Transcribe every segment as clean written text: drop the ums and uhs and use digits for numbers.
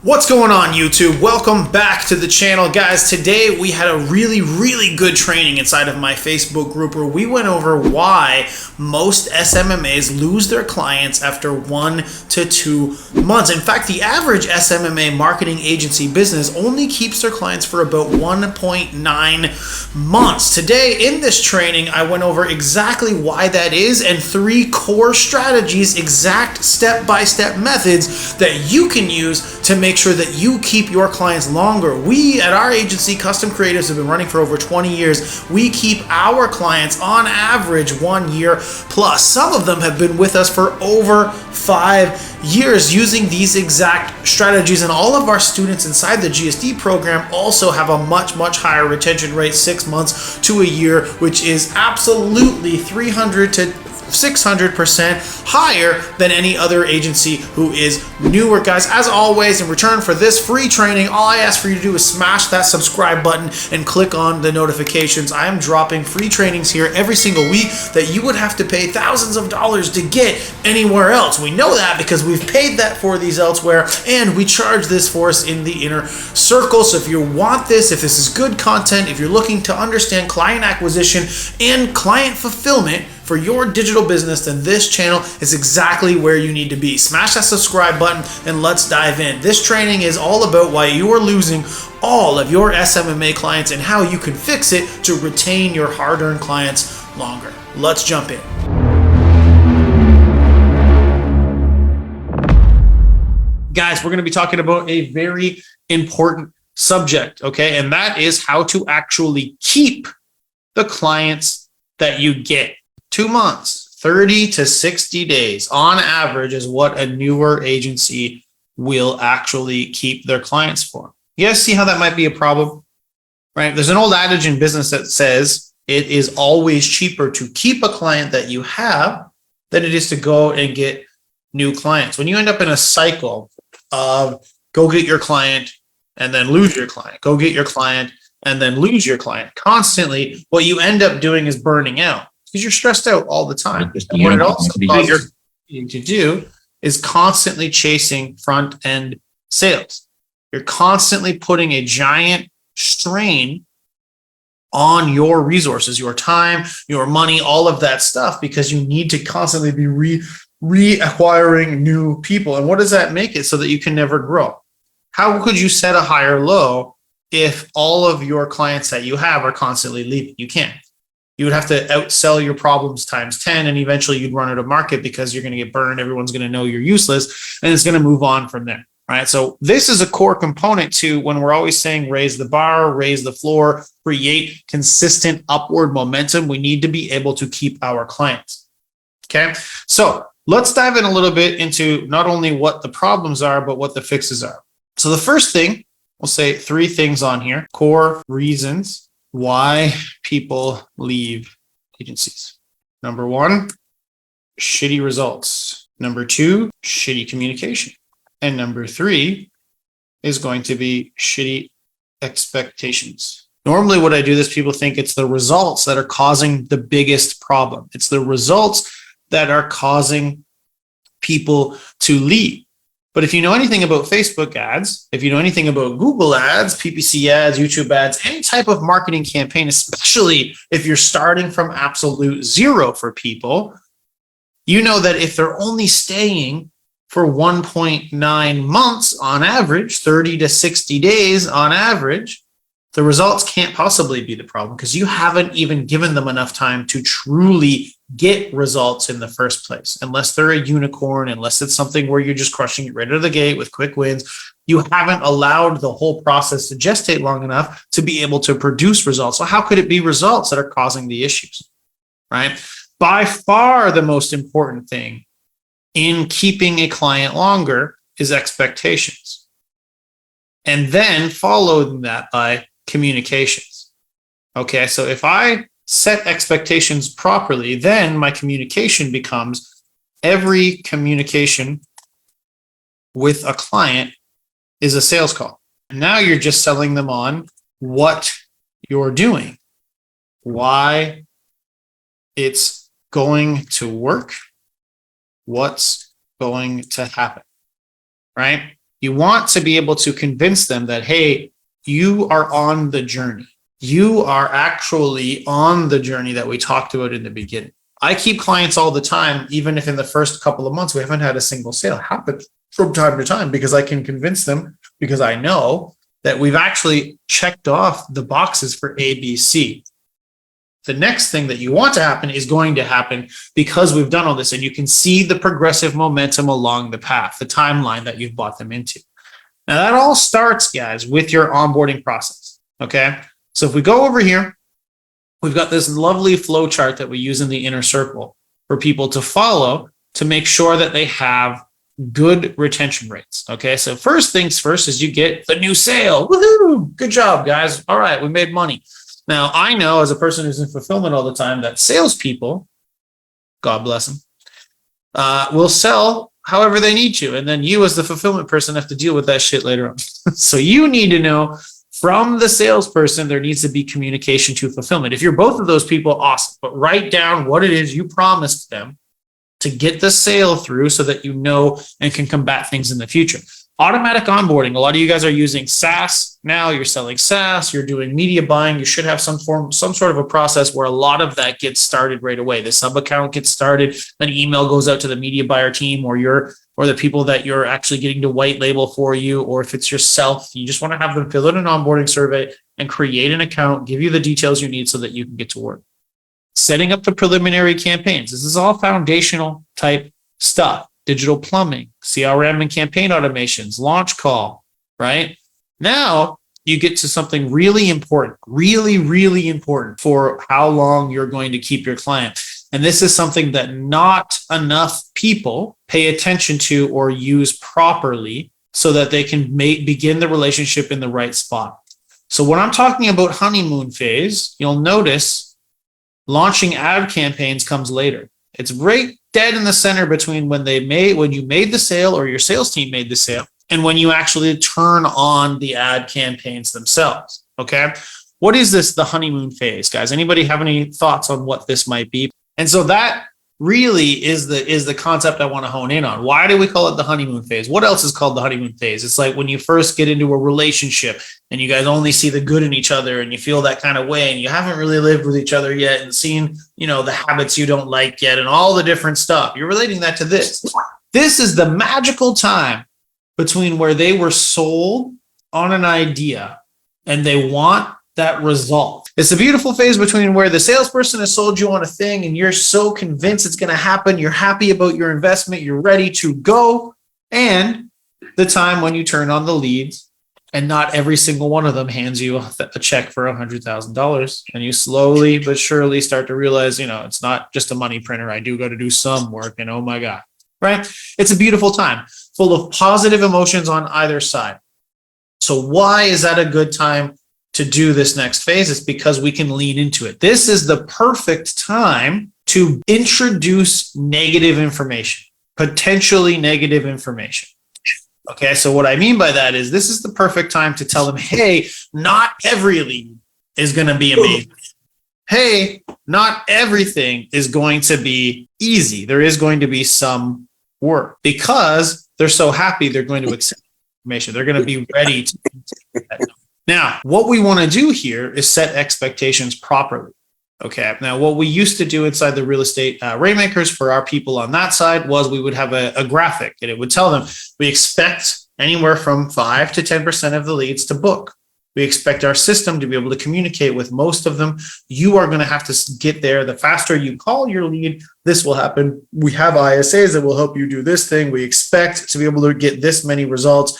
What's going on, YouTube? Welcome back to the channel, guys. Today we had a really good training inside of my Facebook group where we went over why most SMMAs lose their clients after 1 to 2 months. In fact, the average SMMA marketing agency business only keeps their clients for about 1.9 months. Today in this training, I went over exactly why that is and 3 core strategies, exact step-by-step methods that you can use to make sure that you keep your clients longer. We at our agency, Custom Creatives, have been running for over 20 years. We keep our clients on average 1 year plus. Some of them have been with us for over 5 years using these exact strategies, and all of our students inside the GSD program also have a much higher retention rate, 6 months to a year, which is absolutely 300 to 600% higher than any other agency who is newer. Guys, as always, in return for this free training, all I ask for you to do is smash that subscribe button and click on the notifications. I am dropping free trainings here every single week that you would have to pay thousands of dollars to get anywhere else. We know that because we've paid that for these elsewhere, and we charge this for us in the inner circle. So if you want this, if this is good content, if you're looking to understand client acquisition and client fulfillment for your digital business, then this channel is exactly where you need to be. Smash that subscribe button and let's dive in. This training is all about why you are losing all of your SMMA clients and how you can fix it to retain your hard-earned clients longer. Let's jump in. Guys, we're going to be talking about a very important subject, okay? And that is how to actually keep the clients that you get. 2 months, 30 to 60 days on average is what a newer agency will actually keep their clients for. You guys see how that might be a problem, right? There's an old adage in business that says it is always cheaper to keep a client that you have than it is to go and get new clients. When you end up in a cycle of go get your client and then lose your client, go get your client and then lose your client constantly, what you end up doing is burning out. Because you're stressed out all the time. And what it also causes you to do is constantly chasing front-end sales. You're constantly putting a giant strain on your resources, your time, your money, all of that stuff, because you need to constantly be reacquiring new people. And what does that make it so that you can never grow? How could you set a higher low if all of your clients that you have are constantly leaving? You can't. You would have to outsell your problems times 10, and eventually you'd run out of market because you're going to get burned. Everyone's going to know you're useless, and it's going to move on from there, right? So this is a core component to when we're always saying raise the bar, raise the floor, create consistent upward momentum. We need to be able to keep our clients, okay? So let's dive in a little bit into not only what the problems are, but what the fixes are. So the first thing, we'll say 3 things on here, core reasons why people leave agencies. Number 1, shitty results. Number 2, shitty communication. And number 3 is going to be shitty expectations. Normally what I do is people think it's the results that are causing the biggest problem. It's the results that are causing people to leave. But if you know anything about Facebook ads, if you know anything about Google ads, PPC ads, YouTube ads, any type of marketing campaign, especially if you're starting from absolute zero for people, you know that if they're only staying for 1.9 months on average, 30 to 60 days on average, the results can't possibly be the problem because you haven't even given them enough time to truly get results in the first place. Unless they're a unicorn, unless it's something where you're just crushing it right out of the gate with quick wins, you haven't allowed the whole process to gestate long enough to be able to produce results. So how could it be results that are causing the issues, right? By far the most important thing in keeping a client longer is expectations. And then following that by communications. Okay, so if I set expectations properly, then my communication becomes every communication with a client is a sales call. Now you're just selling them on what you're doing, why it's going to work, what's going to happen, right? You want to be able to convince them that, hey, you are on the journey. You are actually on the journey that we talked about in the beginning. I keep clients all the time, even if in the first couple of months we haven't had a single sale happen from time to time, because I can convince them, because I know that we've actually checked off the boxes for A, B, C. The next thing that you want to happen is going to happen because we've done all this, and you can see the progressive momentum along the path, the timeline that you've bought them into. Now that all starts, guys, with your onboarding process. Okay. So if we go over here, we've got this lovely flow chart that we use in the inner circle for people to follow to make sure that they have good retention rates. Okay. So first things first is you get the new sale. Woohoo! Good job, guys. All right. We made money. Now I know, as a person who's in fulfillment all the time, that salespeople, God bless them, will sell however they need to. And then you as the fulfillment person have to deal with that shit later on. So you need to know from the salesperson, there needs to be communication to fulfillment. If you're both of those people, awesome. But write down what it is you promised them to get the sale through so that you know and can combat things in the future. Automatic onboarding. A lot of you guys are using SaaS now. You're selling SaaS. You're doing media buying. You should have some sort of a process where a lot of that gets started right away. The sub account gets started. An email goes out to the media buyer team, or the people that you're actually getting to white label for you. Or if it's yourself, you just want to have them fill out an onboarding survey and create an account, give you the details you need so that you can get to work. Setting up the preliminary campaigns. This is all foundational type stuff. Digital plumbing, CRM and campaign automations, launch call, right? Now you get to something really important, really, really important for how long you're going to keep your client. And this is something that not enough people pay attention to or use properly so that they can begin the relationship in the right spot. So when I'm talking about honeymoon phase, you'll notice launching ad campaigns comes later. It's right dead in the center between when you made the sale or your sales team made the sale and when you actually turn on the ad campaigns themselves. Okay. What is this, the honeymoon phase, guys? Anybody have any thoughts on what this might be? And so that really is the concept I want to hone in on. Why do we call it the honeymoon phase? What else is called the honeymoon phase? It's like when you first get into a relationship and you guys only see the good in each other and you feel that kind of way and you haven't really lived with each other yet and seen, the habits you don't like yet and all the different stuff. You're relating that to this. This is the magical time between where they were sold on an idea and they want that result. It's a beautiful phase between where the salesperson has sold you on a thing and you're so convinced it's going to happen. You're happy about your investment. You're ready to go. And the time when you turn on the leads and not every single one of them hands you a check for $100,000. And you slowly but surely start to realize, it's not just a money printer. I do got to do some work and oh my God, right? It's a beautiful time full of positive emotions on either side. So why is that a good time to do this next phase? It's because we can lean into it. This is the perfect time to introduce negative information, potentially negative information. Okay, so what I mean by that is this is the perfect time to tell them, hey, not every lead is going to be amazing. Hey, not everything is going to be easy. There is going to be some work because they're so happy they're going to accept information. They're going to be ready to take that. Now, what we want to do here is set expectations properly. Okay. Now, what we used to do inside the real estate Rainmakers for our people on that side was we would have a graphic and it would tell them we expect anywhere from 5 to 10% of the leads to book. We expect our system to be able to communicate with most of them. You are going to have to get there. The faster you call your lead, this will happen. We have ISAs that will help you do this thing. We expect to be able to get this many results.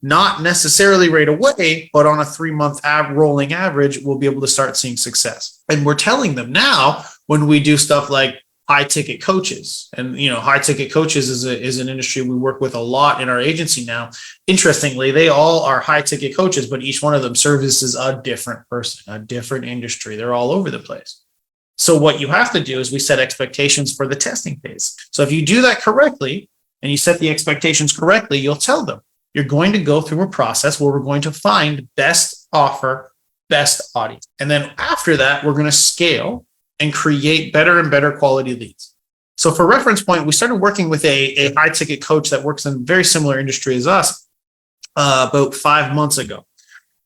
Not necessarily right away, but on a 3-month rolling average, we'll be able to start seeing success. And we're telling them now when we do stuff like high ticket coaches, and high ticket coaches is an industry we work with a lot in our agency now. Interestingly, they all are high ticket coaches, but each one of them services a different person, a different industry. They're all over the place. So what you have to do is we set expectations for the testing phase. So if you do that correctly and you set the expectations correctly, you'll tell them, you're going to go through a process where we're going to find best offer, best audience. And then after that, we're going to scale and create better and better quality leads. So for reference point, we started working with a high ticket coach that works in a very similar industry as us. about 5 months ago.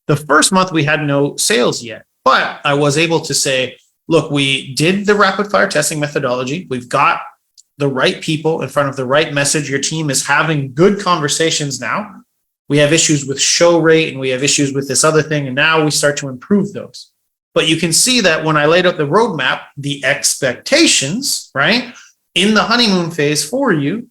The first month we had no sales yet, but I was able to say, look, we did the rapid fire testing methodology. We've got the right people in front of the right message. Your team is having good conversations now. We have issues with show rate and we have issues with this other thing. And now we start to improve those. But you can see that when I laid out the roadmap, the expectations, right, in the honeymoon phase for you,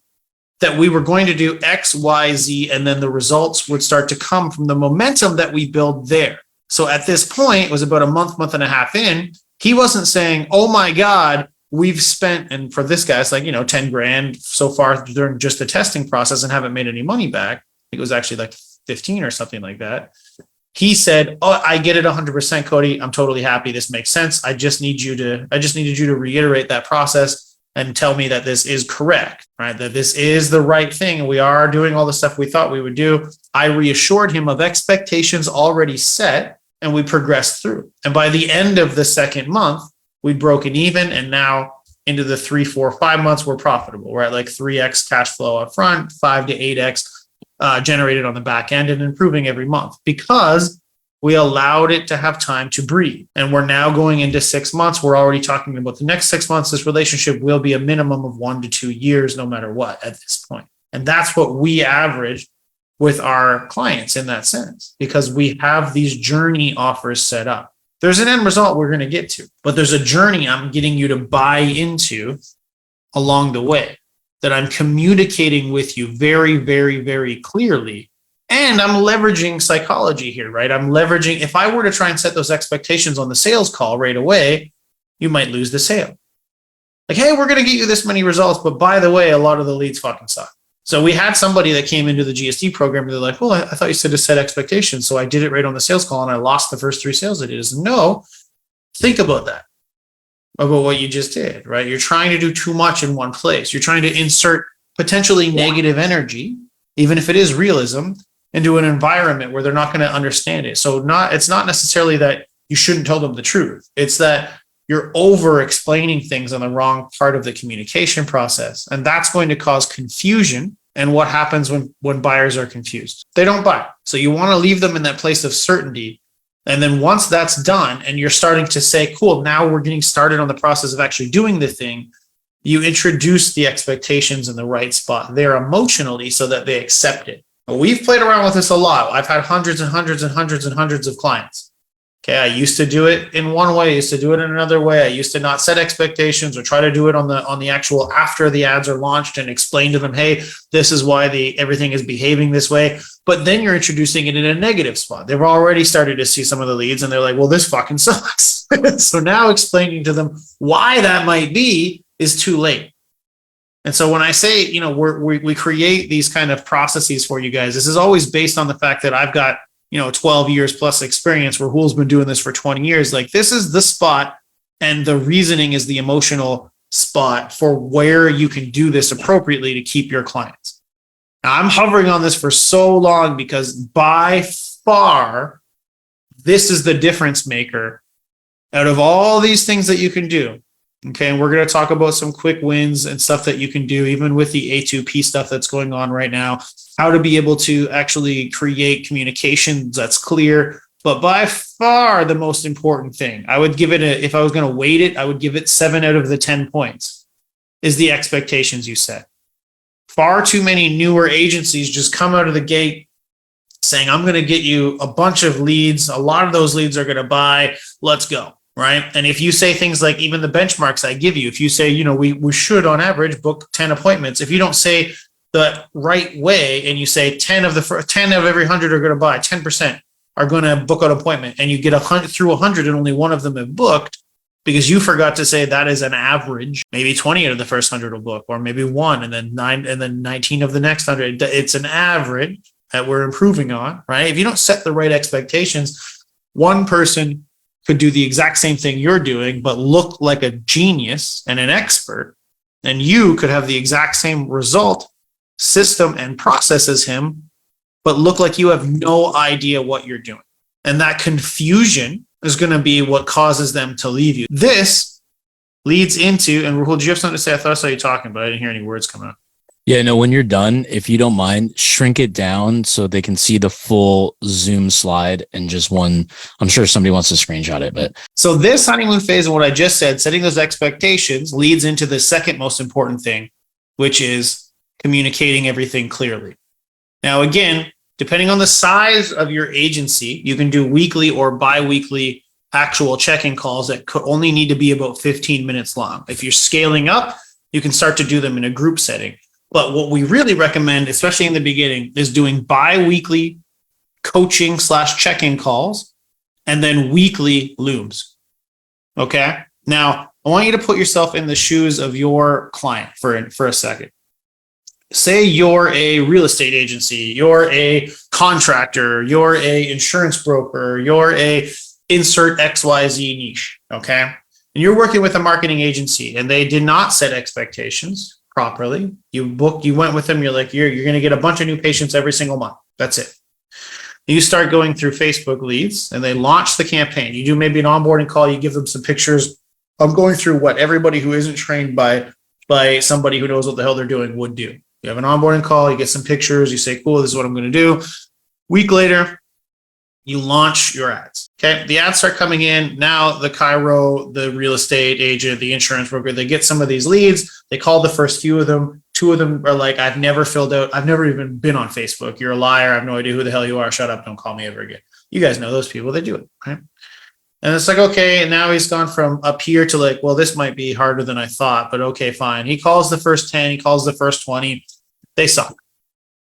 that we were going to do X, Y, Z, and then the results would start to come from the momentum that we build there. So at this point, it was about a month and a half in, he wasn't saying, oh my God, we've spent, and for this guy, it's like, 10 grand so far during just the testing process and haven't made any money back. I think it was actually like 15 or something like that. He said, oh, I get it 100%, Cody. I'm totally happy. This makes sense. I just needed you to reiterate that process and tell me that this is correct, right? That this is the right thing. And we are doing all the stuff we thought we would do. I reassured him of expectations already set and we progressed through. And by the end of the second month, we'd broken even. And now into the 3, 4, 5 months, we're profitable. We're at like 3x cash flow up front, 5 to 8x generated on the back end and improving every month because we allowed it to have time to breathe. And we're now going into 6 months. We're already talking about the next 6 months. This relationship will be a minimum of 1 to 2 years, no matter what at this point. And that's what we average with our clients in that sense, because we have these journey offers set up. There's an end result we're going to get to, but there's a journey I'm getting you to buy into along the way that I'm communicating with you very, very, very clearly. And I'm leveraging psychology here, right? I'm leveraging, if I were to try and set those expectations on the sales call right away, you might lose the sale. Like, hey, we're going to get you this many results, but by the way, a lot of the leads fucking suck. So we had somebody that came into the GSD program and they're like, well, I thought you said to set expectations. So I did it right on the sales call and I lost the first 3 sales I did. No, think about that, about what you just did, right? You're trying to do too much in one place. You're trying to insert potentially negative energy, even if it is realism, into an environment where they're not going to understand it. So it's not necessarily that you shouldn't tell them the truth. It's that you're over explaining things on the wrong part of the communication process. And that's going to cause confusion. And what happens when buyers are confused? They don't buy. So you want to leave them in that place of certainty. And then once that's done and you're starting to say, cool, now we're getting started on the process of actually doing the thing, you introduce the expectations in the right spot there emotionally so that they accept it. We've played around with this a lot. I've had hundreds and hundreds and hundreds and hundreds of clients. Okay, I used to do it in one way, I used to do it in another way. I used to not set expectations or try to do it on the actual after the ads are launched and explain to them, hey, this is why everything is behaving this way. But then you're introducing it in a negative spot. They've already started to see some of the leads and they're like, well, this fucking sucks. So now explaining to them why that might be is too late. And so when I say, we create these kind of processes for you guys, this is always based on the fact that I've got 12 years plus experience, where Rahul's been doing this for 20 years. Like, this is the spot, and the reasoning is the emotional spot for where you can do this appropriately to keep your clients. Now, I'm hovering on this for so long because by far, this is the difference maker out of all these things that you can do. Okay, and we're going to talk about some quick wins and stuff that you can do, even with the A2P stuff that's going on right now, how to be able to actually create communications that's clear. But by far the most important thing, I would give it if I was going to weight it, I would give it 7 out of the 10 points, is the expectations you set. Far too many newer agencies just come out of the gate saying, I'm going to get you a bunch of leads. A lot of those leads are going to buy. Let's go. Right. And if you say things like even the benchmarks I give you, if you say, we should on average book 10 appointments, if you don't say the right way and you say 10 of every 100 are going to buy, 10% are going to book an appointment, and you get 100 through 100 and only one of them have booked because you forgot to say that is an average, maybe 20 out of the first 100 will book, or maybe 1 and then 9 and then 19 of the next 100. It's an average that we're improving on, right? If you don't set the right expectations, one person could do the exact same thing you're doing, but look like a genius and an expert. And you could have the exact same result, system, and process as him, but look like you have no idea what you're doing. And that confusion is going to be what causes them to leave you. This leads into, and Rahul, do you have something to say? I thought I saw you talking, but I didn't hear any words come out. Yeah, no, when you're done, if you don't mind, shrink it down so they can see the full Zoom slide and just one. I'm sure somebody wants to screenshot it, but So this honeymoon phase and what I just said, setting those expectations, leads into the second most important thing, which is communicating everything clearly. Now, again, depending on the size of your agency, you can do weekly or bi-weekly actual check-in calls that could only need to be about 15 minutes long. If you're scaling up, you can start to do them in a group setting. But what we really recommend, especially in the beginning, is doing bi-weekly coaching / check-in calls and then weekly Looms. Okay. Now, I want you to put yourself in the shoes of your client for a second. Say you're a real estate agency, you're a contractor, you're a insurance broker, you're a insert XYZ niche. Okay. And you're working with a marketing agency and they did not set expectations properly. You went with them. You're like, you're going to get a bunch of new patients every single month. That's it. You start going through Facebook leads and they launch the campaign. You do maybe an onboarding call. You give them some pictures. I'm going through what everybody who isn't trained by somebody who knows what the hell they're doing would do. You have an onboarding call. You get some pictures. You say, cool, this is what I'm going to do. Week later, you launch your ads. Okay. The ads start coming in. Now the Cairo, the real estate agent, the insurance broker, they get some of these leads. They call the first few of them. Two of them are like, I've never even been on Facebook. You're a liar. I have no idea who the hell you are. Shut up. Don't call me ever again. You guys know those people. They do it. Right? And it's like, okay. And now he's gone from up here to like, well, this might be harder than I thought, but okay, fine. He calls the first 10. He calls the first 20. They suck.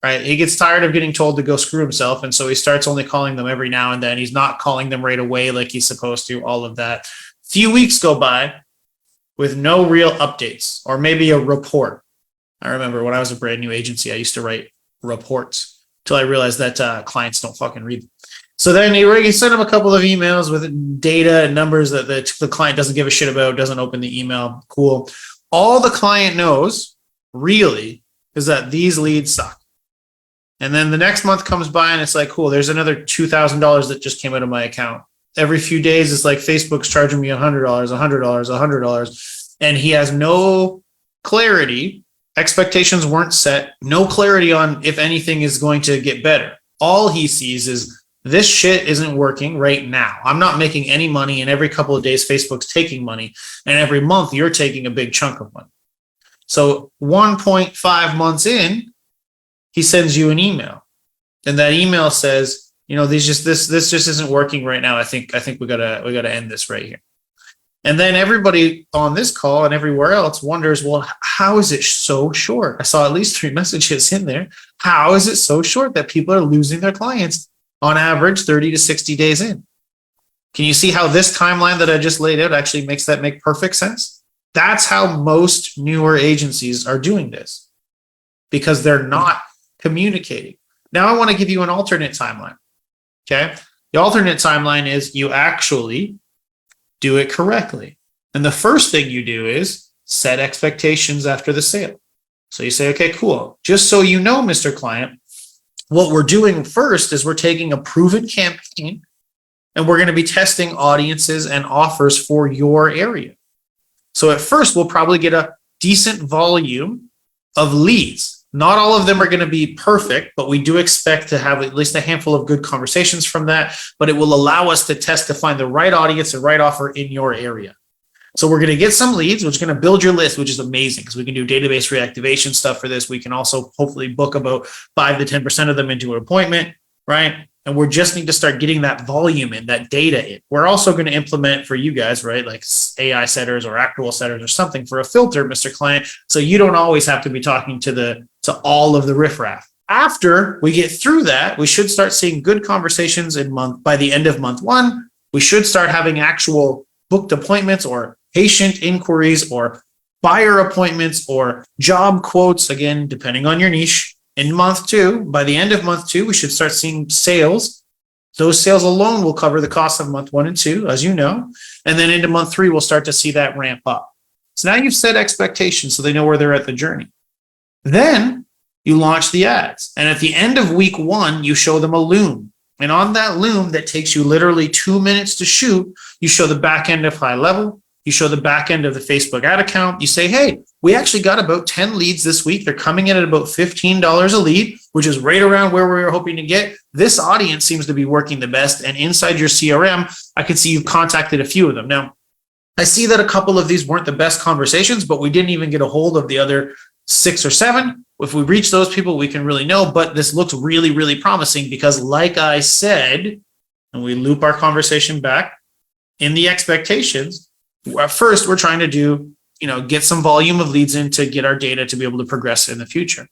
Right. He gets tired of getting told to go screw himself. And so he starts only calling them every now and then. He's not calling them right away like he's supposed to, all of that. Few weeks go by with no real updates or maybe a report. I remember when I was a brand new agency, I used to write reports until I realized that clients don't fucking read them. So then he sent him a couple of emails with data and numbers that the client doesn't give a shit about, doesn't open the email. Cool. All the client knows really is that these leads suck. And then the next month comes by and it's like, cool, there's another $2,000 that just came out of my account. Every few days, it's like Facebook's charging me $100. And he has no clarity. Expectations weren't set. No clarity on if anything is going to get better. All he sees is this shit isn't working right now. I'm not making any money. And every couple of days, Facebook's taking money. And every month, you're taking a big chunk of money. So 1.5 months in, he sends you an email, and that email says, this just isn't working right now. I think we gotta end this right here. And then everybody on this call and everywhere else wonders, well, how is it so short? I saw at least 3 messages in there. How is it so short that people are losing their clients on average 30 to 60 days in? Can you see how this timeline that I just laid out actually make perfect sense? That's how most newer agencies are doing this because they're not communicating. Now I want to give you an alternate timeline. Okay. The alternate timeline is you actually do it correctly. And the first thing you do is set expectations after the sale. So you say, okay, cool. Just so you know, Mr. Client, what we're doing first is we're taking a proven campaign and we're going to be testing audiences and offers for your area. So at first, we'll probably get a decent volume of leads. Not all of them are going to be perfect, but we do expect to have at least a handful of good conversations from that. But it will allow us to test to find the right audience and right offer in your area. So we're going to get some leads, which is going to build your list, which is amazing because we can do database reactivation stuff for this. We can also hopefully book about 5 to 10% of them into an appointment, right? And we just need to start getting that volume in, that data in. We're also going to implement for you guys, right? Like AI setters or actual setters or something for a filter, Mr. Client. So you don't always have to be talking to all of the riffraff. After we get through that, we should start seeing good conversations by the end of month 1. We should start having actual booked appointments or patient inquiries or buyer appointments or job quotes, again, depending on your niche. In month 2, by the end of month 2, we should start seeing sales. Those sales alone will cover the cost of month 1 and 2, as you know. And then into month 3, we'll start to see that ramp up. So now you've set expectations so they know where they're at the journey. Then you launch the ads. And at the end of week 1, you show them a loom. And on that loom that takes you literally 2 minutes to shoot, you show the back end of high level, You show the back end of the Facebook ad account. You say, hey, we actually got about 10 leads this week. They're coming in at about $15 a lead, which is right around where we were hoping to get. This audience seems to be working the best. And inside your CRM, I can see you've contacted a few of them. Now, I see that a couple of these weren't the best conversations, but we didn't even get a hold of the other 6 or 7. If we reach those people, we can really know. But this looks really, really promising because, like I said, and we loop our conversation back in the expectations, first, we're trying to do, get some volume of leads in to get our data to be able to progress in the future.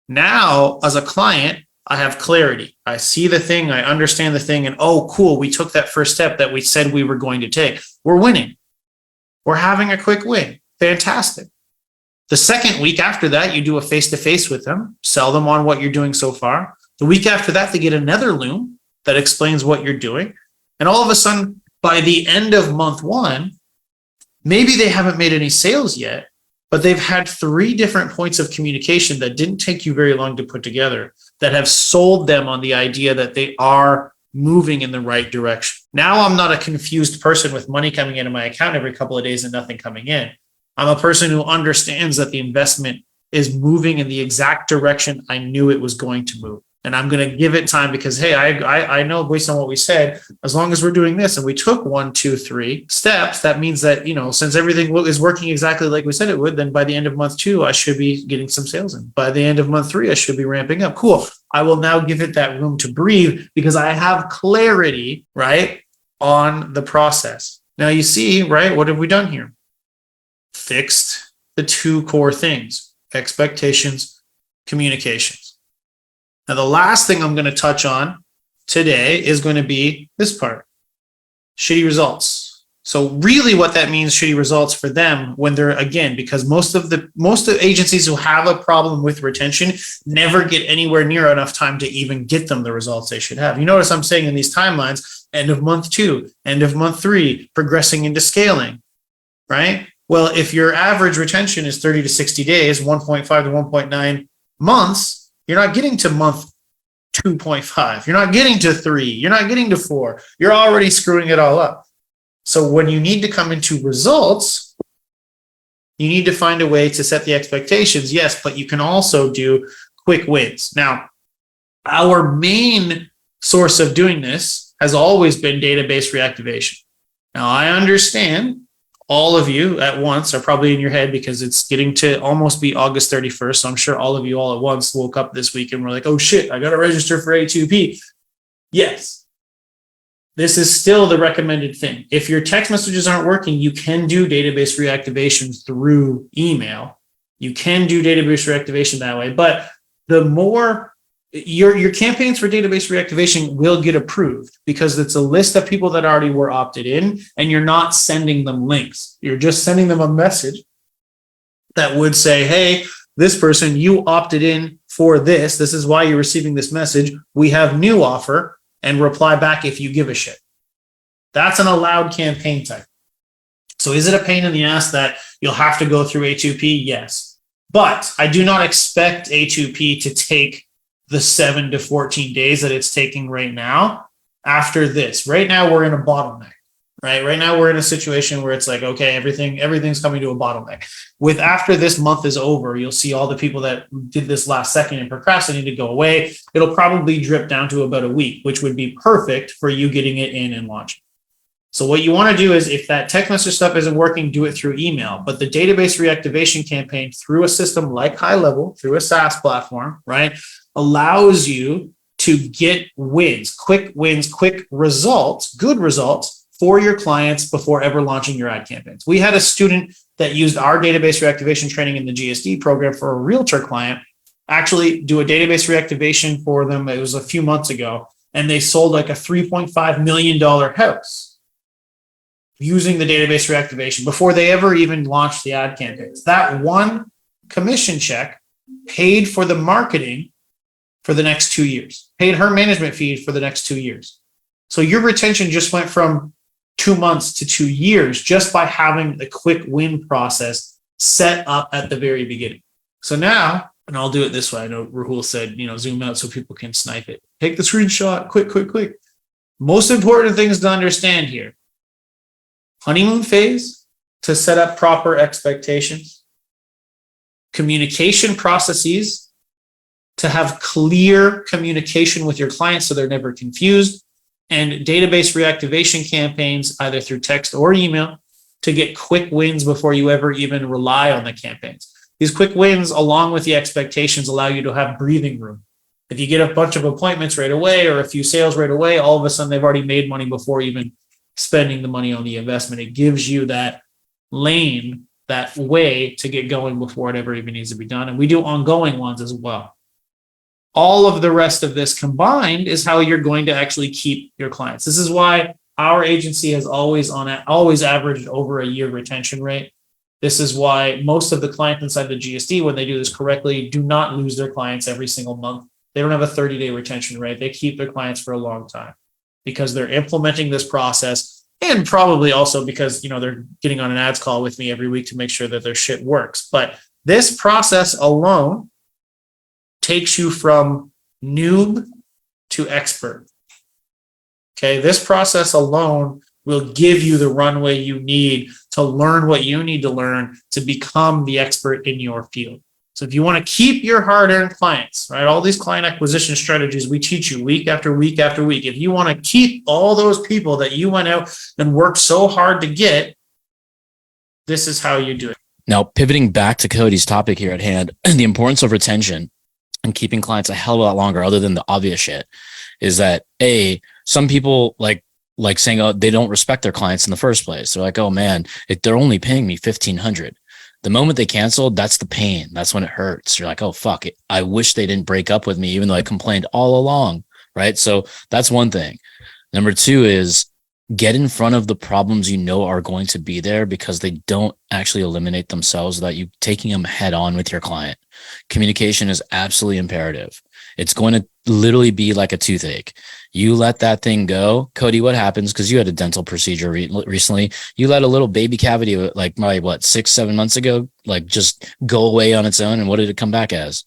Now, as a client, I have clarity. I see the thing, I understand the thing, and oh, cool, we took that first step that we said we were going to take. We're winning. We're having a quick win. Fantastic. The second week after that, you do a face-to-face with them, sell them on what you're doing so far. The week after that, they get another loom that explains what you're doing. And all of a sudden, by the end of month 1, maybe they haven't made any sales yet, but they've had 3 different points of communication that didn't take you very long to put together that have sold them on the idea that they are moving in the right direction. Now I'm not a confused person with money coming into my account every couple of days and nothing coming in. I'm a person who understands that the investment is moving in the exact direction I knew it was going to move. And I'm going to give it time because, hey, I know based on what we said, as long as we're doing this and we took 1, 2, 3 steps, that means that, since everything is working exactly like we said it would, then by the end of month 2, I should be getting some sales in. By the end of month 3, I should be ramping up. Cool. I will now give it that room to breathe because I have clarity, right, on the process. Now you see, right, what have we done here? Fixed the 2 core things, expectations, communications. Now, the last thing I'm going to touch on today is going to be this part, shitty results. So really what that means, shitty results for them when they're, again, because most of agencies who have a problem with retention never get anywhere near enough time to even get them the results they should have. You notice I'm saying in these timelines, end of month 2, end of month 3, progressing into scaling, right? Well, if your average retention is 30 to 60 days, 1.5 to 1.9 months, you're not getting to month 2.5. You're not getting to 3. You're not getting to 4. You're already screwing it all up. So when you need to come into results, you need to find a way to set the expectations. Yes, but you can also do quick wins. Now, our main source of doing this has always been database reactivation. Now, I understand all of you at once are probably in your head because it's getting to almost be August 31st. So I'm sure all of you all at once woke up this week and were like, oh shit, I got to register for A2P. Yes, this is still the recommended thing. If your text messages aren't working, you can do database reactivation through email. You can do database reactivation that way, but the more your campaigns for database reactivation will get approved because it's a list of people that already were opted in and you're not sending them links. You're just sending them a message that would say, hey, this person, you opted in for this. This is why you're receiving this message. We have new offer and reply back if you give a shit. That's an allowed campaign type. So is it a pain in the ass that you'll have to go through A2P? Yes. But I do not expect A2P to take the 7 to 14 days that it's taking right now after this. Right now, we're in a bottleneck, right? Right now, we're in a situation where it's like, okay, everything's coming to a bottleneck. With after this month is over, you'll see all the people that did this last second and procrastinated go away. It'll probably drip down to about a week, which would be perfect for you getting it in and launching. So what you want to do is if that text message stuff isn't working, do it through email. But the database reactivation campaign through a system like High Level, through a SaaS platform, right, allows you to get wins, quick results, good results for your clients before ever launching your ad campaigns. We had a student that used our database reactivation training in the GSD program for a realtor client, actually do a database reactivation for them. It was a few months ago, and they sold like a $3.5 million house using the database reactivation before they ever even launched the ad campaigns. That one commission check paid for the marketing for the next 2 years, paid her management fee for the next 2 years. So your retention just went from 2 months to 2 years just by having the quick win process set up at the very beginning. So now, and I'll do it this way. I know Rahul said, zoom out so people can snipe it. Take the screenshot, quick. Most important things to understand here. Honeymoon phase to to set up proper expectations, communication processes to have clear communication with your clients so they're never confused, and database reactivation campaigns, either through text or email, to get quick wins before you ever even rely on the campaigns. These quick wins, along with the expectations, allow you to have breathing room. If you get a bunch of appointments right away or a few sales right away, all of a sudden they've already made money before even spending the money on the investment. It gives you that lane, that way to get going before it ever even needs to be done. And we do ongoing ones as well. All of the rest of this combined is how you're going to actually keep your clients. This is why our agency has always averaged over a year retention rate. This is why most of the clients inside the GSD, when they do this correctly, do not lose their clients every single month. They don't have a 30-day retention rate. They keep their clients for a long time because they're implementing this process, and probably also because, they're getting on an ads call with me every week to make sure that their shit works. But this process alone takes you from noob to expert. Okay, this process alone will give you the runway you need to learn what you need to learn to become the expert in your field. So if you want to keep your hard-earned clients, right, all these client acquisition strategies we teach you week after week after week, if you want to keep all those people that you went out and worked so hard to get, this is how you do it. Now, pivoting back to Cody's topic here at hand, the importance of retention and keeping clients a hell of a lot longer, other than the obvious shit, is that some people like saying, oh, they don't respect their clients in the first place. They're like, oh man, they're only paying me $1,500. The moment they canceled, that's the pain. That's when it hurts. You're like, oh fuck it. I wish they didn't break up with me, even though I complained all along. Right. So that's one thing. Number two is get in front of the problems are going to be there, because they don't actually eliminate themselves without you taking them head on with your client. Communication is absolutely imperative. It's going to literally be like a toothache. You let that thing go. Cody, what happens? Because you had a dental procedure recently. You let a little baby cavity, like 6-7 months ago, just go away on its own. And what did it come back as?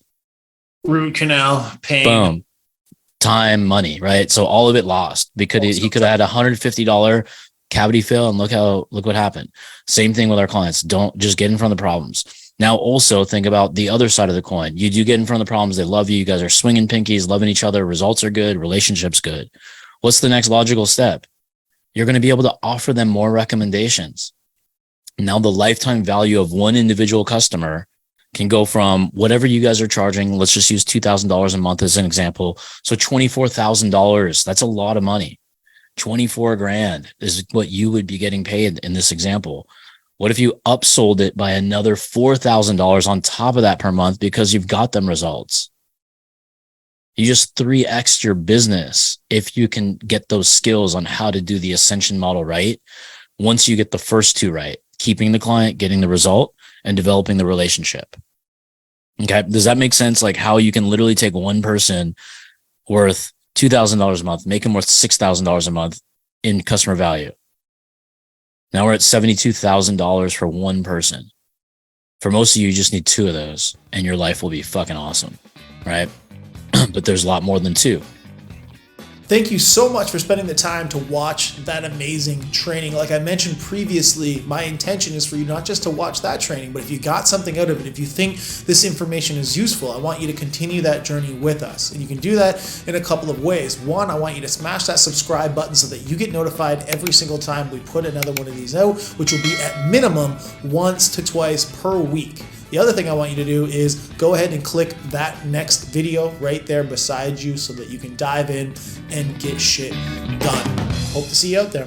Root canal, pain. Boom. Time, money, right? So all of it lost, because he could have had $150 cavity fill, and look what happened. Same thing with our clients. Don't just get in front of the problems. Now, also think about the other side of the coin. You do get in front of the problems. They love you. You guys are swinging pinkies, loving each other. Results are good. Relationships good. What's the next logical step? You're going to be able to offer them more recommendations. Now, the lifetime value of one individual customer can go from whatever you guys are charging. Let's just use $2,000 a month as an example. So $24,000, that's a lot of money. 24 grand is what you would be getting paid in this example. What if you upsold it by another $4,000 on top of that per month, because you've got them results? You just 3x your business if you can get those skills on how to do the ascension model right. Once you get the first two right, keeping the client, getting the result, and developing the relationship. Okay. Does that make sense? Like how you can literally take one person worth $2,000 a month, make them worth $6,000 a month in customer value. Now we're at $72,000 for one person. For most of you, you just need two of those and your life will be fucking awesome. Right. But there's a lot more than two. Thank you so much for spending the time to watch that amazing training. Like I mentioned previously, my intention is for you not just to watch that training, but if you got something out of it, if you think this information is useful, I want you to continue that journey with us. And you can do that in a couple of ways. One, I want you to smash that subscribe button so that you get notified every single time we put another one of these out, which will be at minimum once to twice per week. The other thing I want you to do is go ahead and click that next video right there beside you so that you can dive in and get shit done. Hope to see you out there.